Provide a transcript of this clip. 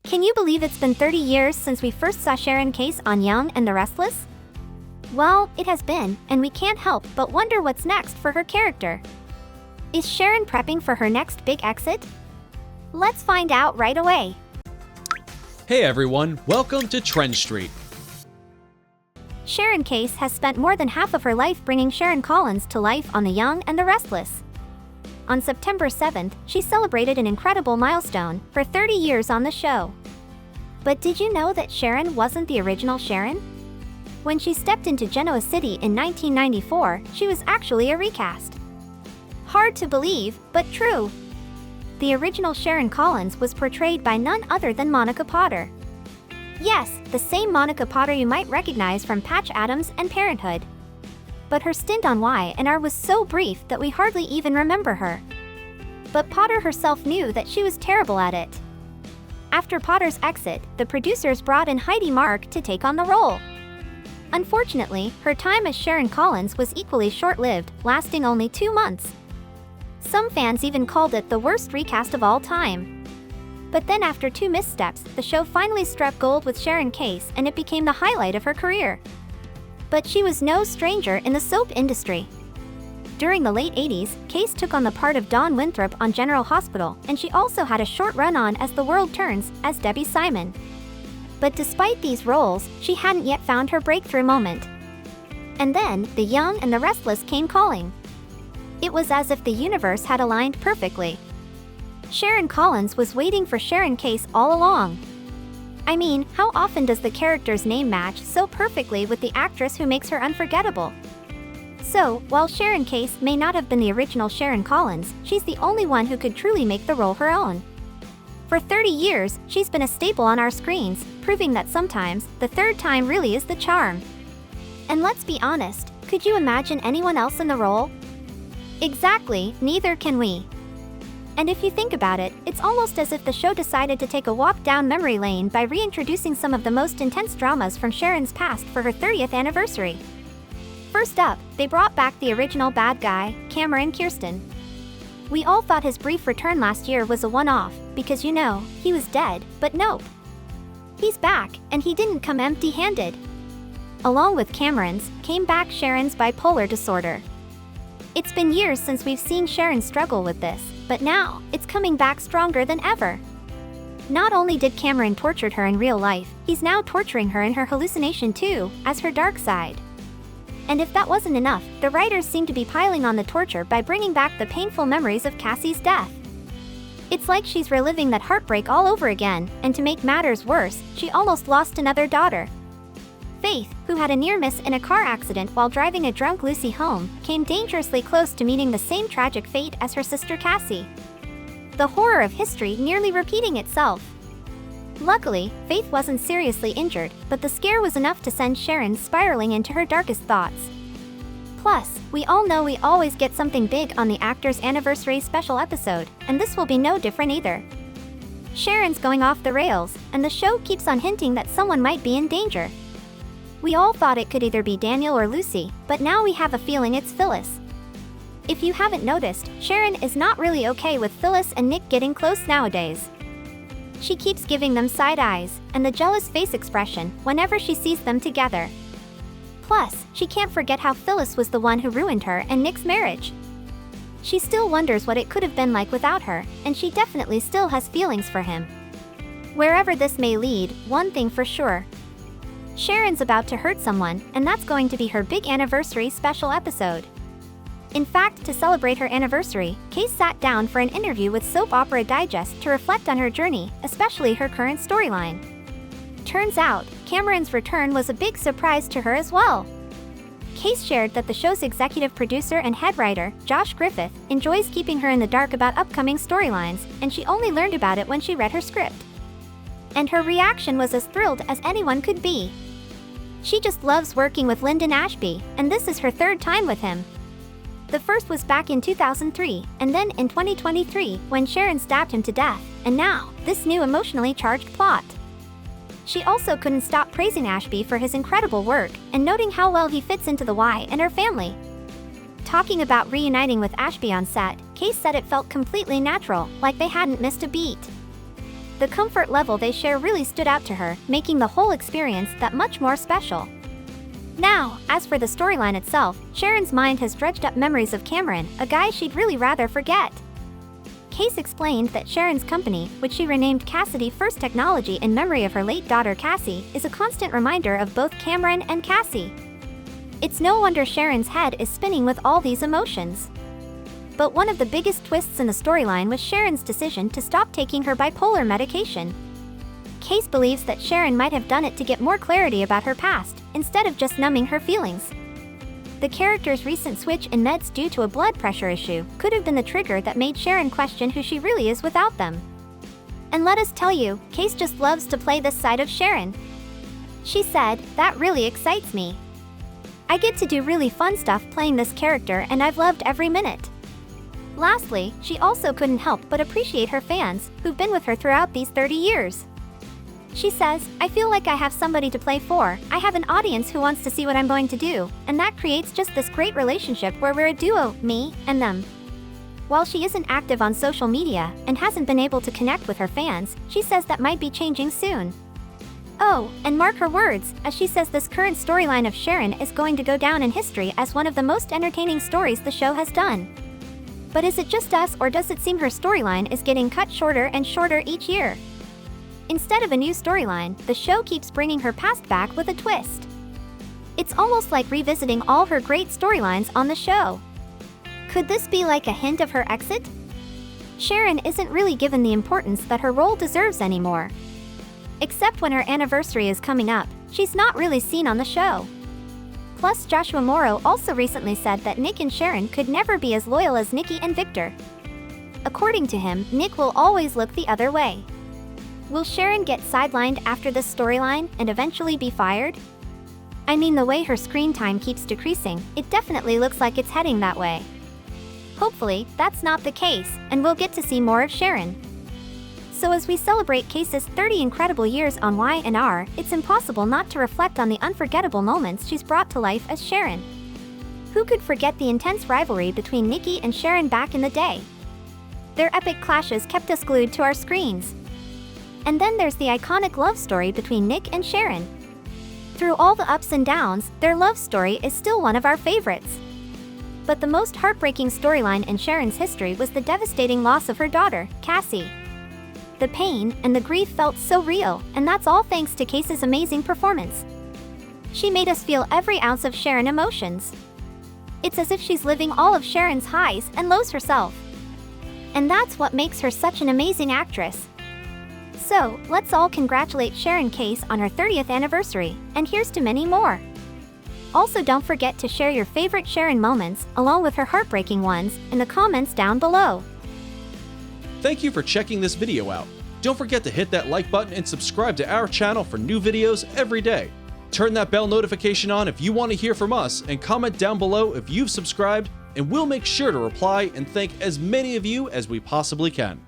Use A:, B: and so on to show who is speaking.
A: Can you believe it's been 30 years since we first saw Sharon Case on Young and the Restless? Well, it has been, and we can't help but wonder what's next for her character. Is Sharon prepping for her next big exit? Let's find out right away.
B: Hey everyone, welcome to TrendStreet.
A: Sharon Case has spent more than half of her life bringing Sharon Collins to life on The Young and the Restless. On September 7th, she celebrated an incredible milestone for 30 years on the show. But did you know that Sharon wasn't the original Sharon? When she stepped into Genoa City in 1994, she was actually a recast. Hard to believe, but true. The original Sharon Collins was portrayed by none other than Monica Potter. Yes, the same Monica Potter you might recognize from Patch Adams and Parenthood. But her stint on Y&R was so brief that we hardly even remember her. But Potter herself knew that she was terrible at it. After Potter's exit, the producers brought in Heidi Mark to take on the role. Unfortunately, her time as Sharon Collins was equally short-lived, lasting only 2 months. Some fans even called it the worst recast of all time. But then after 2 missteps, the show finally struck gold with Sharon Case and it became the highlight of her career. But she was no stranger in the soap industry. During the late 80s, Case took on the part of Dawn Winthrop on General Hospital, and she also had a short run on As the World Turns as Debbie Simon. But despite these roles, she hadn't yet found her breakthrough moment. And then, The Young and the Restless came calling. It was as if the universe had aligned perfectly. Sharon Collins was waiting for Sharon Case all along. I mean, how often does the character's name match so perfectly with the actress who makes her unforgettable? So, while Sharon Case may not have been the original Sharon Collins, she's the only one who could truly make the role her own. For 30 years, she's been a staple on our screens, proving that sometimes, the third time really is the charm. And let's be honest, could you imagine anyone else in the role? Exactly, neither can we. And if you think about it, it's almost as if the show decided to take a walk down memory lane by reintroducing some of the most intense dramas from Sharon's past for her 30th anniversary. First up, they brought back the original bad guy, Cameron Kirsten. We all thought his brief return last year was a one-off, because you know, he was dead, but nope. He's back, and he didn't come empty-handed. Along with Cameron's, came back Sharon's bipolar disorder. It's been years since we've seen Sharon struggle with this, but now, it's coming back stronger than ever. Not only did Cameron torture her in real life, he's now torturing her in her hallucination too, as her dark side. And if that wasn't enough, the writers seem to be piling on the torture by bringing back the painful memories of Cassie's death. It's like she's reliving that heartbreak all over again, and to make matters worse, she almost lost another daughter. Faith, who had a near miss in a car accident while driving a drunk Lucy home, came dangerously close to meeting the same tragic fate as her sister Cassie. The horror of history nearly repeating itself. Luckily, Faith wasn't seriously injured, but the scare was enough to send Sharon spiraling into her darkest thoughts. Plus, we all know we always get something big on the actor's anniversary special episode, and this will be no different either. Sharon's going off the rails, and the show keeps on hinting that someone might be in danger. We all thought it could either be Daniel or Lucy, but now we have a feeling it's Phyllis. If you haven't noticed, Sharon is not really okay with Phyllis and Nick getting close nowadays. She keeps giving them side eyes, and the jealous face expression, whenever she sees them together. Plus, she can't forget how Phyllis was the one who ruined her and Nick's marriage. She still wonders what it could have been like without her, and she definitely still has feelings for him. Wherever this may lead, one thing for sure. Sharon's about to hurt someone, and that's going to be her big anniversary special episode. In fact, to celebrate her anniversary, Case sat down for an interview with Soap Opera Digest to reflect on her journey, especially her current storyline. Turns out, Cameron's return was a big surprise to her as well. Case shared that the show's executive producer and head writer, Josh Griffith, enjoys keeping her in the dark about upcoming storylines, and she only learned about it when she read her script. And her reaction was as thrilled as anyone could be. She just loves working with Lyndon Ashby, and this is her 3rd time with him. The first was back in 2003, and then in 2023, when Sharon stabbed him to death, and now, this new emotionally charged plot. She also couldn't stop praising Ashby for his incredible work, and noting how well he fits into the Y&R family. Talking about reuniting with Ashby on set, Case said it felt completely natural, like they hadn't missed a beat. The comfort level they share really stood out to her, making the whole experience that much more special. Now, as for the storyline itself, Sharon's mind has dredged up memories of Cameron, a guy she'd really rather forget. Case explained that Sharon's company, which she renamed Cassidy First Technology in memory of her late daughter Cassie, is a constant reminder of both Cameron and Cassie. It's no wonder Sharon's head is spinning with all these emotions. But one of the biggest twists in the storyline was Sharon's decision to stop taking her bipolar medication. Case believes that Sharon might have done it to get more clarity about her past, instead of just numbing her feelings. The character's recent switch in meds due to a blood pressure issue could have been the trigger that made Sharon question who she really is without them. And let us tell you, Case just loves to play this side of Sharon. She said, "That really excites me. I get to do really fun stuff playing this character and I've loved every minute." Lastly, she also couldn't help but appreciate her fans, who've been with her throughout these 30 years. She says, "I feel like I have somebody to play for, I have an audience who wants to see what I'm going to do, and that creates just this great relationship where we're a duo, me and them." While she isn't active on social media and hasn't been able to connect with her fans, she says that might be changing soon. Oh, and mark her words, as she says this current storyline of Sharon is going to go down in history as one of the most entertaining stories the show has done. But is it just us, or does it seem her storyline is getting cut shorter and shorter each year? Instead of a new storyline, the show keeps bringing her past back with a twist. It's almost like revisiting all her great storylines on the show. Could this be like a hint of her exit? Sharon isn't really given the importance that her role deserves anymore. Except when her anniversary is coming up, she's not really seen on the show. Plus, Joshua Morrow also recently said that Nick and Sharon could never be as loyal as Nikki and Victor. According to him, Nick will always look the other way. Will Sharon get sidelined after this storyline and eventually be fired? I mean, the way her screen time keeps decreasing, it definitely looks like it's heading that way. Hopefully, that's not the case, and we'll get to see more of Sharon. So as we celebrate Case's 30 incredible years on Y&R, it's impossible not to reflect on the unforgettable moments she's brought to life as Sharon. Who could forget the intense rivalry between Nikki and Sharon back in the day? Their epic clashes kept us glued to our screens. And then there's the iconic love story between Nick and Sharon. Through all the ups and downs, their love story is still one of our favorites. But the most heartbreaking storyline in Sharon's history was the devastating loss of her daughter, Cassie. The pain and the grief felt so real, and that's all thanks to Case's amazing performance. She made us feel every ounce of Sharon emotions. It's as if she's living all of Sharon's highs and lows herself. And that's what makes her such an amazing actress. So, let's all congratulate Sharon Case on her 30th anniversary, and here's to many more. Also, don't forget to share your favorite Sharon moments, along with her heartbreaking ones, in the comments down below.
B: Thank you for checking this video out. Don't forget to hit that like button and subscribe to our channel for new videos every day. Turn that bell notification on if you want to hear from us, and comment down below if you've subscribed, and we'll make sure to reply and thank as many of you as we possibly can.